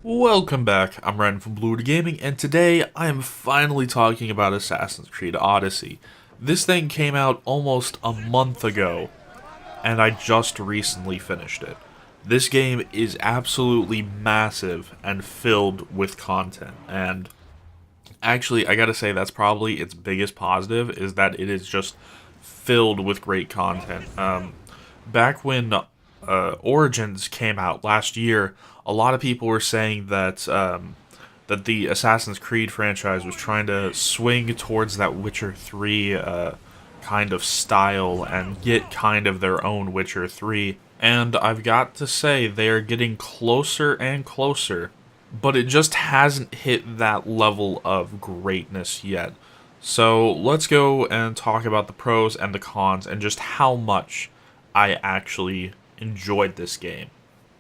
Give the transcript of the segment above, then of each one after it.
Welcome back, I'm Ryan from Blue Gaming, and today I am finally talking about Assassin's Creed Odyssey. This thing came out almost a month ago, and I just recently finished it. This game is absolutely massive and filled with content, and actually, I gotta say, that's probably its biggest positive, is that it is just filled with great content. Back when Origins came out last year, a lot of people were saying that the Assassin's Creed franchise was trying to swing towards that Witcher 3 kind of style and get kind of their own Witcher 3. And I've got to say, they are getting closer and closer, but it just hasn't hit that level of greatness yet. So let's go and talk about the pros and the cons and just how much I actually enjoyed this game.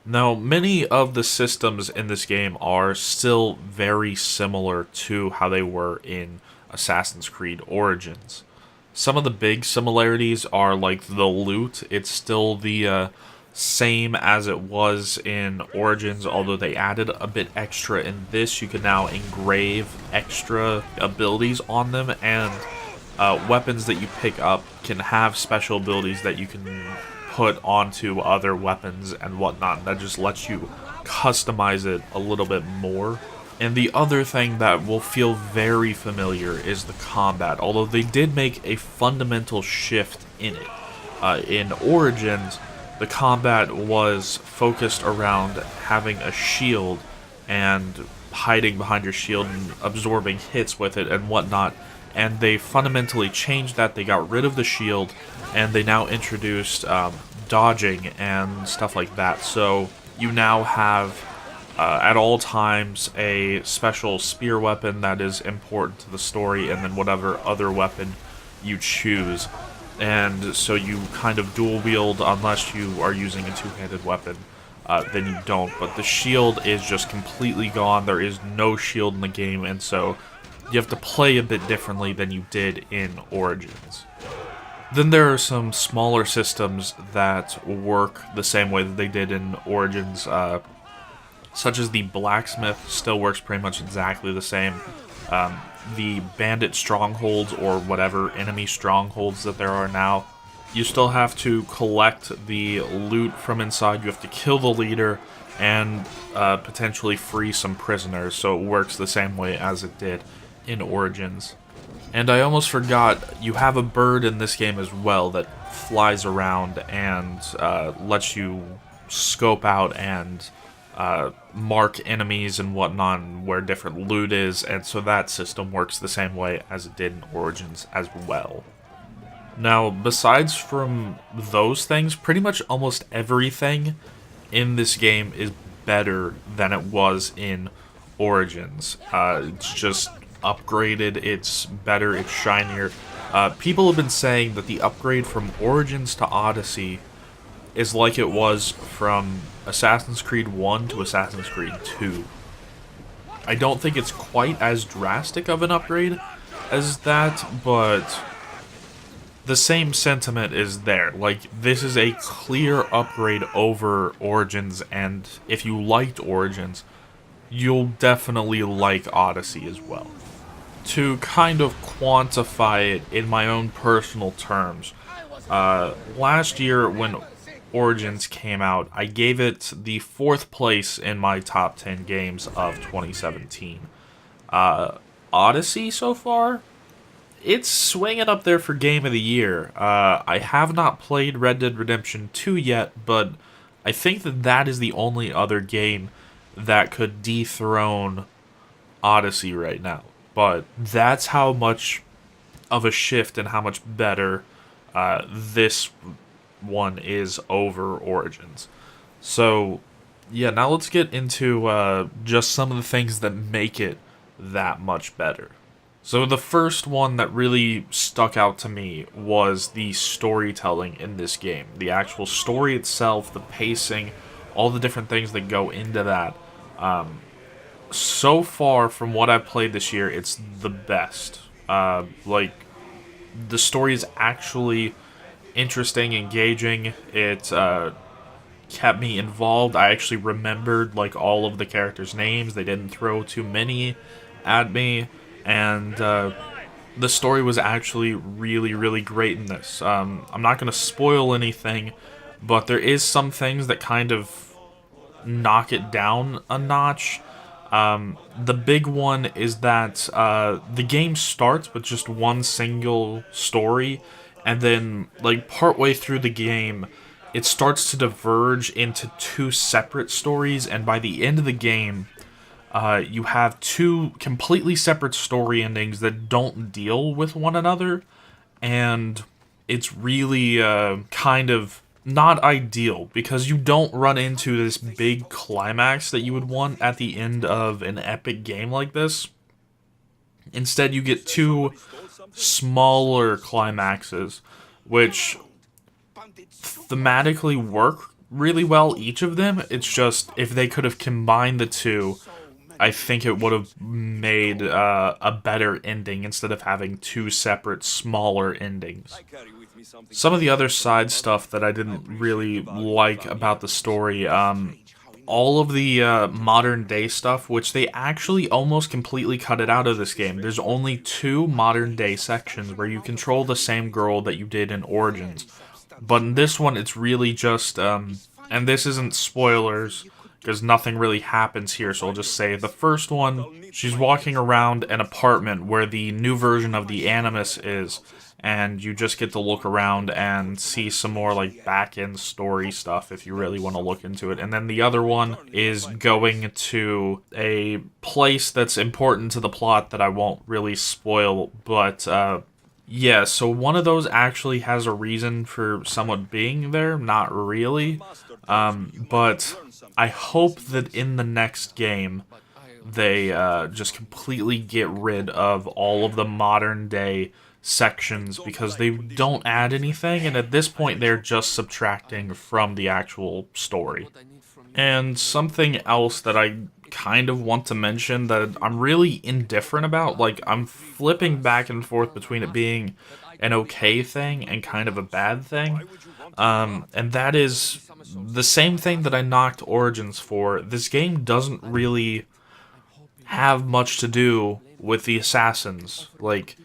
Now, many of the systems in this game are still very similar to how they were in Assassin's Creed Origins. Some of the big similarities are like the loot. It's still the same as it was in Origins, although they added a bit extra in this. You can now engrave extra abilities on them, and weapons that you pick up can have special abilities that you can put onto other weapons and whatnot. That just lets you customize it a little bit more. And the other thing that will feel very familiar is the combat, although they did make a fundamental shift in it. In Origins, the combat was focused around having a shield and hiding behind your shield and absorbing hits with it and whatnot. And they fundamentally changed that. They got rid of the shield, and they now introduced dodging and stuff like that. So you now have, at all times, a special spear weapon that is important to the story, and then whatever other weapon you choose. And so you kind of dual wield unless you are using a two-handed weapon. Then you don't. But the shield is just completely gone. There is no shield in the game, and so you have to play a bit differently than you did in Origins. Then there are some smaller systems that work the same way that they did in Origins, such as the blacksmith still works pretty much exactly the same. The bandit strongholds, or whatever enemy strongholds that there are now, you still have to collect the loot from inside. You have to kill the leader and potentially free some prisoners, so it works the same way as it did in Origins. And I almost forgot, you have a bird in this game as well that flies around and lets you scope out and mark enemies and whatnot, and where different loot is, and so that system works the same way as it did in Origins as well. Now, besides from those things, pretty much almost everything in this game is better than it was in Origins. It's just upgraded, it's better, it's shinier. People have been saying that the upgrade from Origins to Odyssey is like it was from Assassin's Creed 1 to Assassin's Creed 2. I don't think it's quite as drastic of an upgrade as that, but the same sentiment is there. Like, this is a clear upgrade over Origins, and if you liked Origins, you'll definitely like Odyssey as well. To kind of quantify it in my own personal terms, last year when Origins came out, I gave it the 4th place in my top 10 games of 2017. Odyssey so far, it's swinging up there for Game of the Year. I have not played Red Dead Redemption 2 yet, but I think that that is the only other game that could dethrone Odyssey right now. But that's how much of a shift and how much better this one is over Origins. So, yeah, now let's get into just some of the things that make it that much better. So the first one that really stuck out to me was the storytelling in this game. The actual story itself, the pacing, all the different things that go into that. So far, from what I've played this year, it's the best. Like, the story is actually interesting, engaging. It kept me involved. I actually remembered like all of the characters' names. They didn't throw too many at me, and the story was actually really, really great in this. I'm not going to spoil anything, but there is some things that kind of knock it down a notch. The big one is that the game starts with just one single story, and then, like, partway through the game, it starts to diverge into two separate stories, and by the end of the game, you have two completely separate story endings that don't deal with one another, and it's really kind of not ideal because you don't run into this big climax that you would want at the end of an epic game like this. Instead, you get two smaller climaxes, which thematically work really well, each of them. It's just, if they could have combined the two, I think it would have made a better ending instead of having two separate, smaller endings. Some of the other side stuff that I didn't really like about the story, all of the modern day stuff, which they actually almost completely cut it out of this game. There's only two modern day sections where you control the same girl that you did in Origins. But in this one, it's really just, and this isn't spoilers, because nothing really happens here, so I'll just say the first one, she's walking around an apartment where the new version of the Animus is, and you just get to look around and see some more like back-end story stuff if you really want to look into it. And then the other one is going to a place that's important to the plot that I won't really spoil, but yeah, so one of those actually has a reason for someone being there, not really, but I hope that in the next game they just completely get rid of all of the modern day sections because they don't add anything, and at this point they're just subtracting from the actual story. And something else that I kind of want to mention that I'm really indifferent about, like I'm flipping back and forth between it being an okay thing and kind of a bad thing, and that is the same thing that I knocked Origins for. This game doesn't really have much to do with the assassins. Like,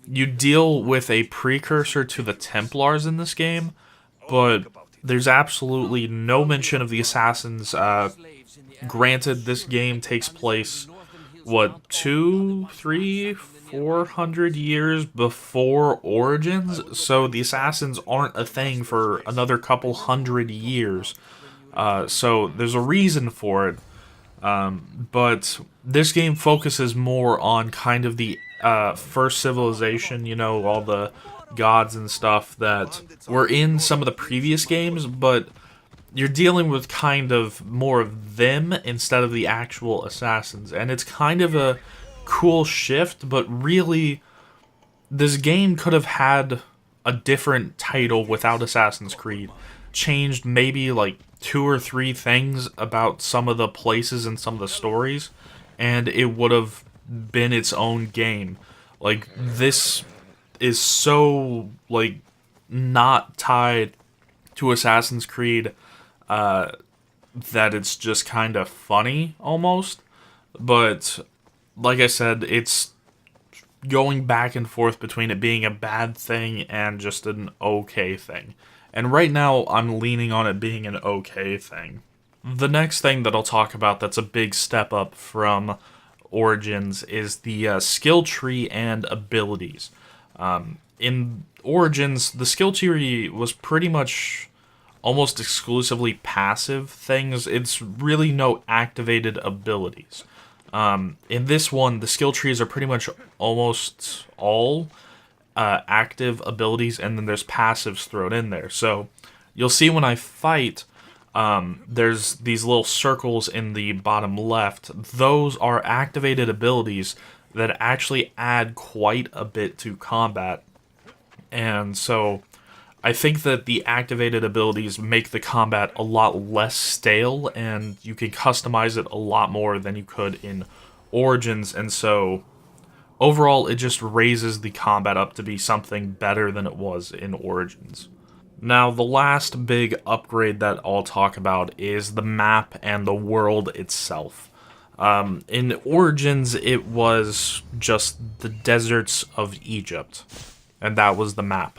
you deal with a precursor to the Templars in this game, but there's absolutely no mention of the assassins. Granted, this game takes place, what, 400 years before Origins, so the assassins aren't a thing for another couple 100 years. So there's a reason for it. But this game focuses more on kind of the first civilization, you know, all the gods and stuff that were in some of the previous games, but you're dealing with kind of more of them instead of the actual assassins. And it's kind of a cool shift, but really, this game could have had a different title without Assassin's Creed. Changed maybe like 2 or 3 things about some of the places and some of the stories, and it would have been its own game. Like, this is so, like, not tied to Assassin's Creed that it's just kind of funny, almost. But, like I said, it's going back and forth between it being a bad thing and just an okay thing. And right now, I'm leaning on it being an okay thing. The next thing that I'll talk about that's a big step up from Origins is the skill tree and abilities. In Origins, the skill tree was pretty much almost exclusively passive things. It's really no activated abilities. In this one, the skill trees are pretty much almost all active abilities, and then there's passives thrown in there. So you'll see when I fight, there's these little circles in the bottom left. Those are activated abilities that actually add quite a bit to combat. And so I think that the activated abilities make the combat a lot less stale, and you can customize it a lot more than you could in Origins, and so overall, it just raises the combat up to be something better than it was in Origins. Now, the last big upgrade that I'll talk about is the map and the world itself. In Origins, it was just the deserts of Egypt, and that was the map.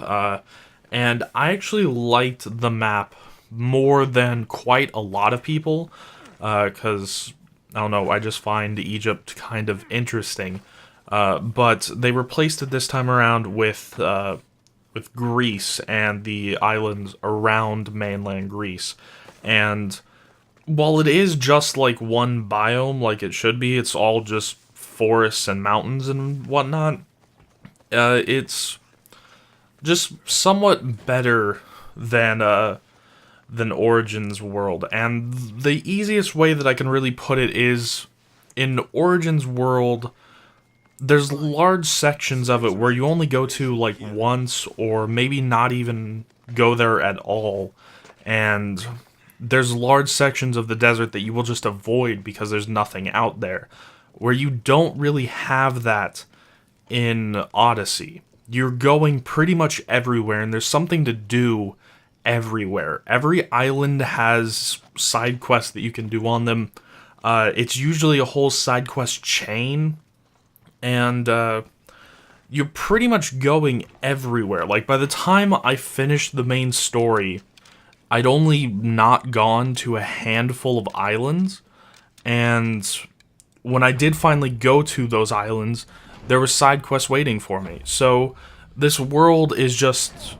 And I actually liked the map more than quite a lot of people, because, I don't know, I just find Egypt kind of interesting. But they replaced it this time around with Greece and the islands around mainland Greece. And while it is just like one biome, like it should be, it's all just forests and mountains and whatnot. It's just somewhat better than Origins world. And the easiest way that I can really put it is in Origins world, there's large sections of it where you only go to like once or maybe not even go there at all. And there's large sections of the desert that you will just avoid because there's nothing out there. Where you don't really have that in Odyssey. You're going pretty much everywhere and there's something to do everywhere. Every island has side quests that you can do on them. It's usually a whole side quest chain. And you're pretty much going everywhere. Like, by the time I finished the main story, I'd only not gone to a handful of islands. And when I did finally go to those islands, there were side quests waiting for me. So this world is just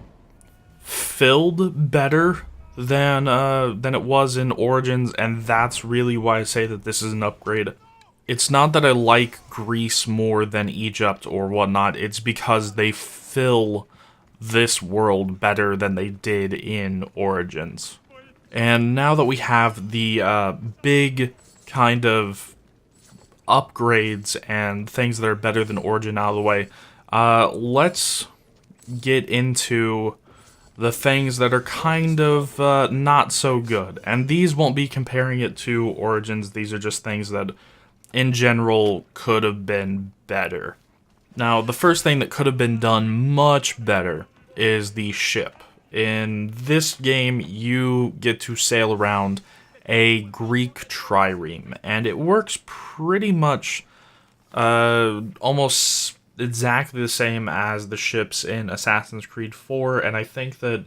filled better than it was in Origins, and that's really why I say that this is an upgrade. It's not that I like Greece more than Egypt or whatnot, it's because they fill this world better than they did in Origins. And now that we have the big kind of upgrades and things that are better than Origin out of the way, let's get into the things that are kind of not so good. And these won't be comparing it to Origins, these are just things that in general could have been better. Now, the first thing that could have been done much better is the ship. In this game, you get to sail around a Greek trireme, and it works pretty much almost exactly the same as the ships in Assassin's Creed 4, and I think that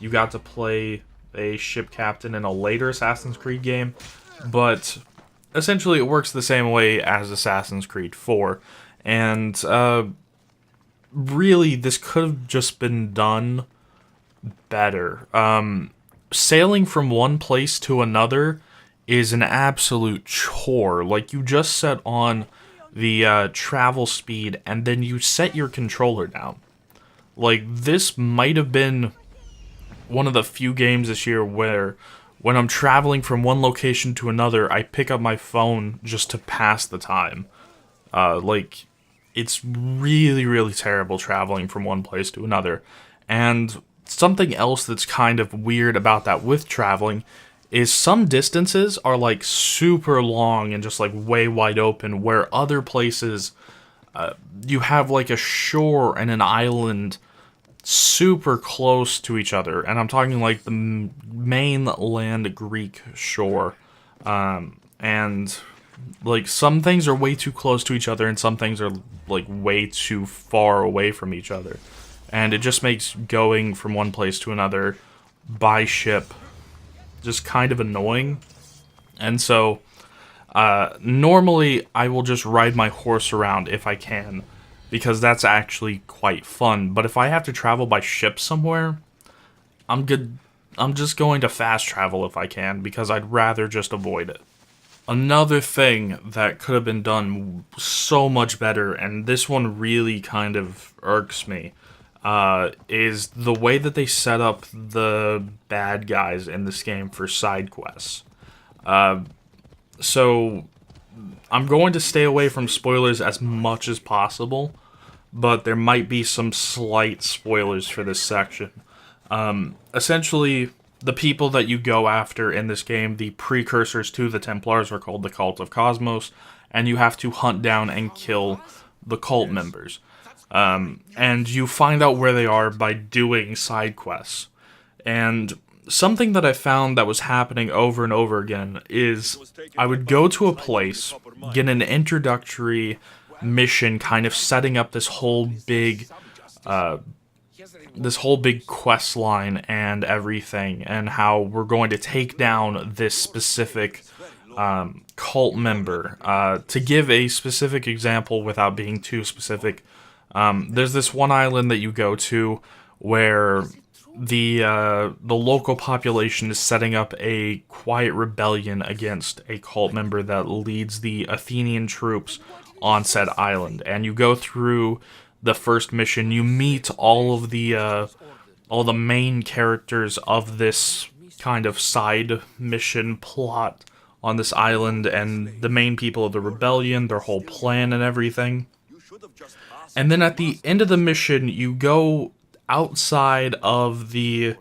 you got to play a ship captain in a later Assassin's Creed game, but essentially it works the same way as Assassin's Creed 4, and really this could have just been done better. Sailing from one place to another is an absolute chore. Like, you just set on the travel speed and then you set your controller down. Like, this might have been one of the few games this year where when I'm traveling from one location to another, I pick up my phone just to pass the time. Like, it's really, really terrible traveling from one place to another. And something else that's kind of weird about that with traveling is some distances are like super long and just like way wide open, where other places you have like a shore and an island super close to each other, and I'm talking like the mainland Greek shore, and like some things are way too close to each other and some things are like way too far away from each other, and it just makes going from one place to another by ship just kind of annoying. And so normally I will just ride my horse around if I can, because that's actually quite fun. But if I have to travel by ship somewhere, I'm just going to fast travel if I can, because I'd rather just avoid it. Another thing that could have been done so much better, and this one really kind of irks me, is the way that they set up the bad guys in this game for side quests. So I'm going to stay away from spoilers as much as possible, but there might be some slight spoilers for this section. Essentially, the people that you go after in this game, the precursors to the Templars, are called the Cult of Cosmos, and you have to hunt down and kill the cult members. And you find out where they are by doing side quests. And something that I found that was happening over and over again is I would go to a place, get an introductory mission kind of setting up this whole big quest line and everything, and how we're going to take down this specific cult member. To give a specific example without being too specific, there's this one island that you go to where the local population is setting up a quiet rebellion against a cult member that leads the Athenian troops on said island, and you go through the first mission. You meet all the main characters of this kind of side mission plot on this island, and the main people of the rebellion, their whole plan and everything. And then at the end of the mission, you go outside of the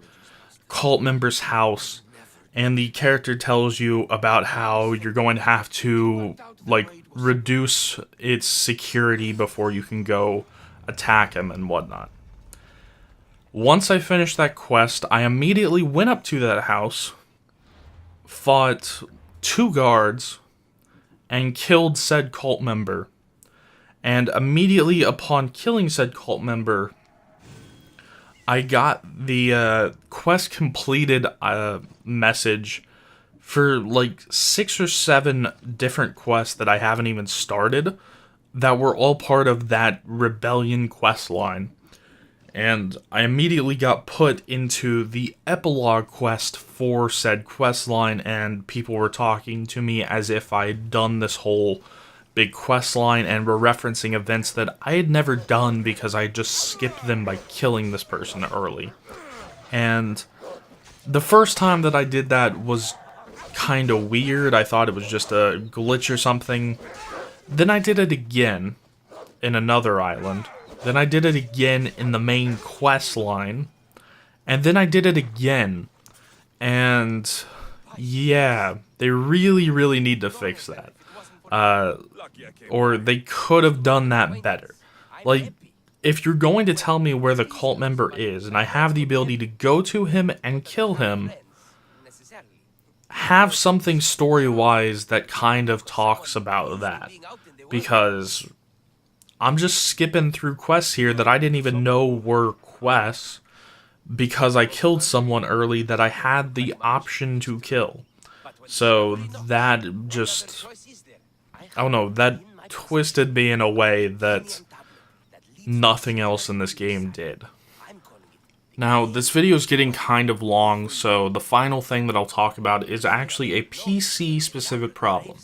cult member's house, and the character tells you about how you're going to have to, like, reduce its security before you can go attack him and whatnot. Once I finished that quest, I immediately went up to that house, fought 2 guards, and killed said cult member. And immediately upon killing said cult member, I got the quest completed message for like 6 or 7 different quests that I haven't even started that were all part of that rebellion quest line. And I immediately got put into the epilogue quest for said quest line, and people were talking to me as if I'd done this whole big quest line and were referencing events that I had never done because I just skipped them by killing this person early. And the first time that I did that was kind of weird. I thought it was just a glitch or something. Then I did it again in another island. Then I did it again in the main quest line. And then I did it again. And yeah, they really, really need to fix that. Or they could have done that better. Like, if you're going to tell me where the cult member is, and I have the ability to go to him and kill him, have something story-wise that kind of talks about that. Because I'm just skipping through quests here that I didn't even know were quests because I killed someone early that I had the option to kill. So that just, I don't know, that twisted me in a way that nothing else in this game did. Now, this video is getting kind of long, so the final thing that I'll talk about is actually a PC-specific problem.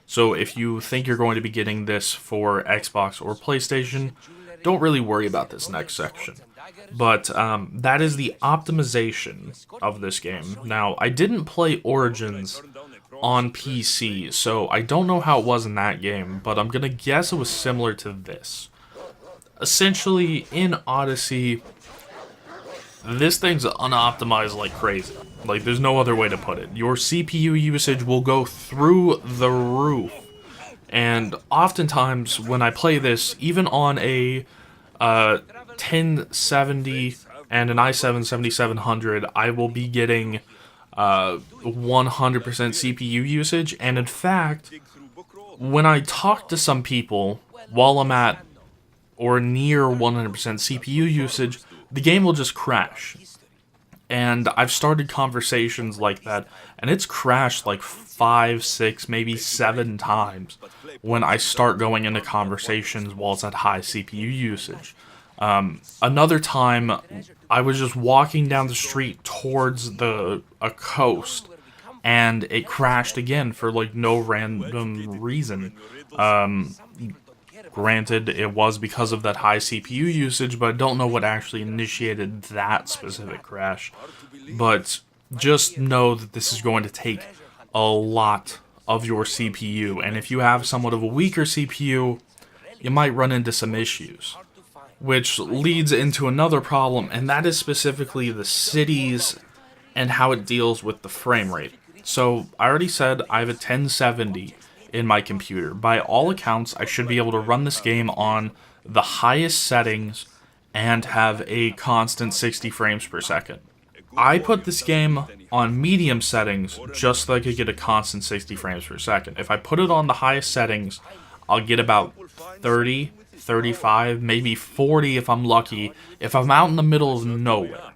So if you think you're going to be getting this for Xbox or PlayStation, don't really worry about this next section. But that is the optimization of this game. Now, I didn't play Origins on PC, so I don't know how it was in that game, but I'm gonna guess it was similar to this. Essentially, in Odyssey, this thing's unoptimized like crazy. Like, there's no other way to put it. Your CPU usage will go through the roof. And oftentimes, when I play this, even on a 1070 and an i7-7700, I will be getting 100% CPU usage. And in fact, when I talk to some people while I'm at or near 100% CPU usage, the game will just crash. And I've started conversations like that, and it's crashed like 5, 6, maybe 7 times when I start going into conversations while it's at high CPU usage. Another time, I was just walking down the street towards a coast, and it crashed again for like no random reason. Granted, it was because of that high CPU usage, but I don't know what actually initiated that specific crash. But just know that this is going to take a lot of your CPU, and if you have somewhat of a weaker CPU, you might run into some issues. Which leads into another problem, and that is specifically the cities and how it deals with the frame rate. So, I already said I have a 1070 in my computer. By all accounts, I should be able to run this game on the highest settings and have a constant 60 frames per second. I put this game on medium settings just so I could get a constant 60 frames per second. If I put it on the highest settings, I'll get about 30, 35, maybe 40 if I'm lucky, if I'm out in the middle of nowhere.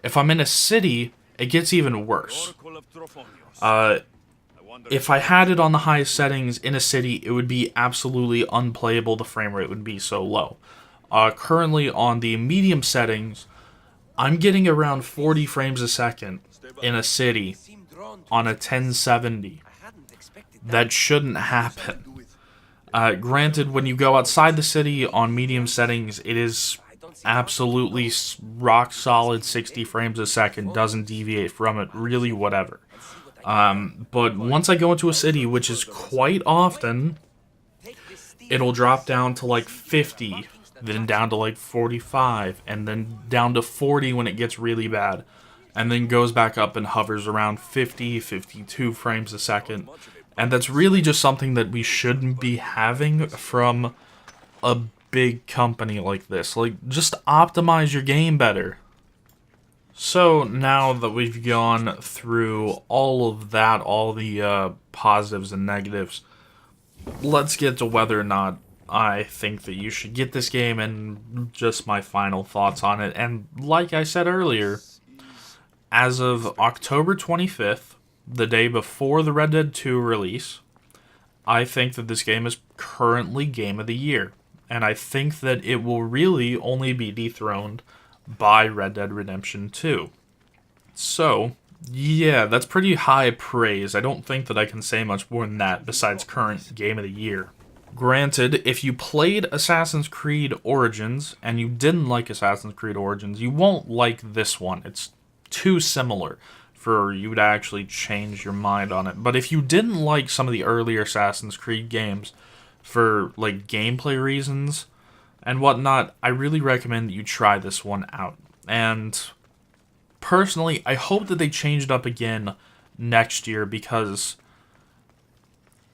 If I'm in a city, it gets even worse. If I had it on the highest settings in a city, it would be absolutely unplayable. The frame rate would be so low. Currently on the medium settings, I'm getting around 40 frames a second in a city on a 1070. That shouldn't happen. Granted, when you go outside the city on medium settings, it is absolutely rock solid 60 frames a second, doesn't deviate from it, really whatever. But once I go into a city, which is quite often, it'll drop down to like 50, then down to like 45, and then down to 40 when it gets really bad, and then goes back up and hovers around 50, 52 frames a second. And that's really just something that we shouldn't be having from a big company like this. Like, just optimize your game better. So now that we've gone through all of that, all the positives and negatives, let's get to whether or not I think that you should get this game and just my final thoughts on it. And like I said earlier, as of October 25th, the day before the Red Dead 2 release, I think that this game is currently Game of the Year. And I think that it will really only be dethroned by Red Dead Redemption 2. So, yeah, that's pretty high praise. I don't think that I can say much more than that besides current Game of the Year. Granted, if you played Assassin's Creed Origins and you didn't like Assassin's Creed Origins, you won't like this one. It's too similar for you to actually change your mind on it. But if you didn't like some of the earlier Assassin's Creed games for like gameplay reasons and whatnot, I really recommend that you try this one out. And personally, I hope that they change it up again next year, because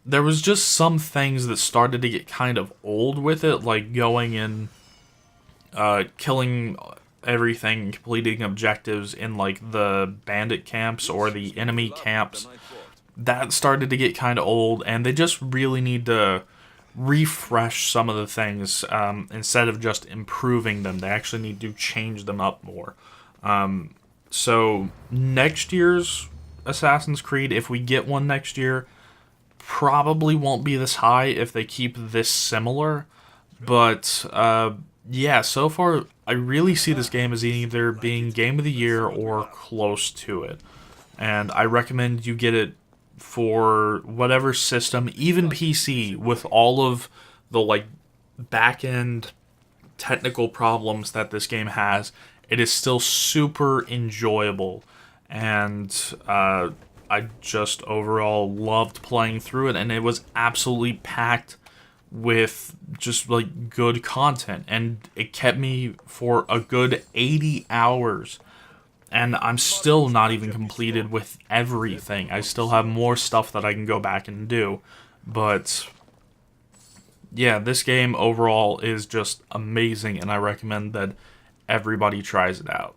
there was just some things that started to get kind of old with it, like going in, killing everything, completing objectives in like the bandit camps or the enemy camps. That started to get kind of old, and they just really need to refresh some of the things instead of just improving them. They actually need to change them up more. So next year's Assassin's Creed, if we get one next year, probably won't be this high if they keep this similar. But yeah, so far I really see this game as either being Game of the Year or close to it. And I recommend you get it for whatever system, even PC, with all of the like back-end technical problems that this game has. It is still super enjoyable, and I just overall loved playing through it, and it was absolutely packed with just like good content, and it kept me for a good 80 hours. And I'm still not even completed with everything. I still have more stuff that I can go back and do. But yeah, this game overall is just amazing, and I recommend that everybody tries it out.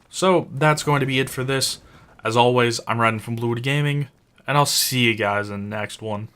So that's going to be it for this. As always, I'm Redden from Blue Gaming, and I'll see you guys in the next one.